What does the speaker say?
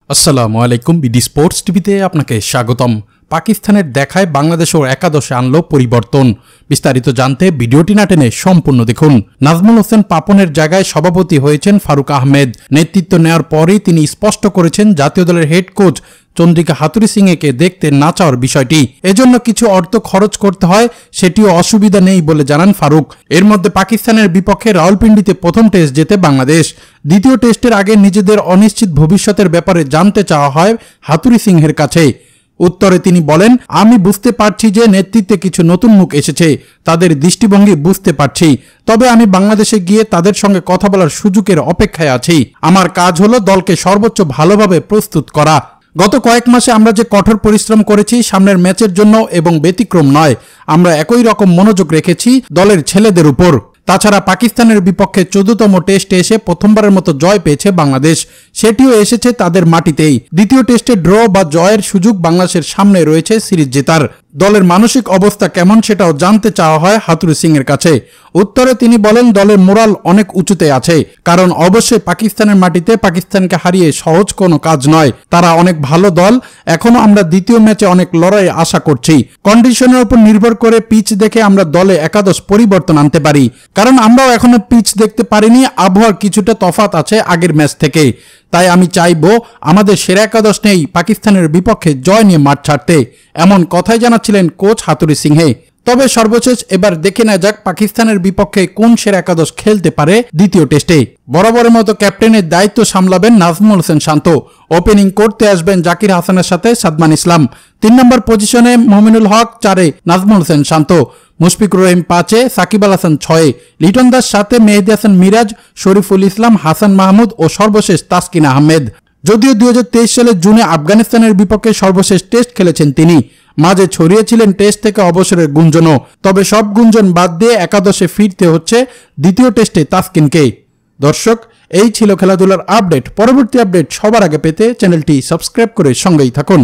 আসসালামু আলাইকুম BD sports টিভিতে আপনাকে স্বাগতম। পাকিস্তানের দেখায় বাংলাদেশের একাদশে আনলো পরিবর্তন। বিস্তারিত জানতে ভিডিওটি না টেনে সম্পূর্ণ দেখুন। নাজমুল হোসেন পাপনের জায়গায় সভাপতি হয়েছেন ফারুক আহমেদ। নেতৃত্ব নেওয়ার পরেই তিনি স্পষ্ট করেছেন জাতীয় দলের হেড কোচ চন্দ্রিকা হাথুরুসিংহে সিংকে দেখতে না চাওয়ার বিষয়টি। এজন্য কিছু অর্থ খরচ করতে হয়, সেটিও অসুবিধা নেই বলে জানান ফারুক। এর মধ্যে পাকিস্তানের বিপক্ষে রাওয়ালপিন্ডিতে প্রথম টেস্ট জেতে বাংলাদেশ। দ্বিতীয় টেস্টের আগে নিজেদের অনিশ্চিত ভবিষ্যতের ব্যাপারে জানতে চাওয়া হয় হাথুরুসিংহের কাছে। উত্তরে তিনি বলেন, আমি বুঝতে পারছি যে নেতৃত্বে কিছু নতুন মুখ এসেছে, তাদের দৃষ্টিভঙ্গি বুঝতে পারছি, তবে আমি বাংলাদেশে গিয়ে তাদের সঙ্গে কথা বলার সুযোগের অপেক্ষায় আছি। আমার কাজ হলো দলকে সর্বোচ্চ ভালোভাবে প্রস্তুত করা। গত কয়েক মাসে আমরা যে কঠোর পরিশ্রম করেছি সামনের ম্যাচের জন্য এবং ব্যতিক্রম নয়, আমরা একই রকম মনোযোগ রেখেছি দলের ছেলেদের উপর। তাছাড়া পাকিস্তানের বিপক্ষে 14তম টেস্টে এসে প্রথমবারের মতো জয় পেয়েছে বাংলাদেশ, সেটিও এসেছে তাদের মাটিতেই। দ্বিতীয় টেস্টে ড্র বা জয়ের সুযোগ বাংলাদেশের সামনে রয়েছে সিরিজ জেতার। দলের মানসিক অবস্থা কেমন সেটাও জানতে চাওয়া হয় হাথুরুসিংহের কাছে। উত্তরে তিনি বলেন, দলের মোরাল অনেক উঁচুতে আছে, কারণ অবশ্যই পাকিস্তানের মাটিতে পাকিস্তানকে হারিয়ে সহজ কোনো কাজ নয়। তারা অনেক ভালো দল, এখনো আমরা দ্বিতীয় ম্যাচে অনেক লড়াই আশা করছি। কন্ডিশনের উপর নির্ভর করে পিচ দেখে আমরা দলে একাদশ পরিবর্তন আনতে পারি, কারণ আমরাও এখনো পিচ দেখতে পারিনি, আবহাওয়ার কিছুটা তফাৎ আছে আগের ম্যাচ থেকে। তাই আমি চাইবো আমাদের সেরা একাদশ নেই পাকিস্তানের বিপক্ষে জয় নিয়ে মাঠ ছাড়তে, এমন কথাই জানাচ্ছিলেন কোচ হাথুরুসিংহে। তবে সর্বশেষ এবার দেখে নেওয়া যাক পাকিস্তানের বিপক্ষে কোন সেরা একাদশ খেলতে পারে দ্বিতীয় টেস্টে। বরাবরের মতো ক্যাপ্টেনের দায়িত্ব সামলাবেন নাজমুল হোসেন শান্ত। ওপেনিং করতে আসবেন জাকির হাসানের সাথে সাদমান ইসলাম। 3 নম্বর পজিশনে মমিনুল হক, 4-এ নাজমুল হোসেন শান্ত, মুশফিকুর রহিম 5-এ, সাকিব আল হাসান 6-এ, লিটন দাস 7-এ, মেহেদী হাসান মিরাজ, শরীফুল ইসলাম, হাসান মাহমুদ ও সর্বশেষ তাসকিন আহমেদ। যদিও 2023 সালের জুনে আফগানিস্তানের বিপক্ষে সর্বশেষ টেস্ট খেলেছেন তিনি, মাঝে ছড়িয়েছিলেন টেস্ট থেকে অবসরের গুঞ্জনও। তবে সব গুঞ্জন বাদ দিয়ে একাদশে ফিরতে হচ্ছে দ্বিতীয় টেস্টে তাসকিনকে। দর্শক, এই ছিল খেলাধুলার আপডেট। পরবর্তী আপডেট সবার আগে পেতে চ্যানেলটি সাবস্ক্রাইব করে সঙ্গেই থাকুন।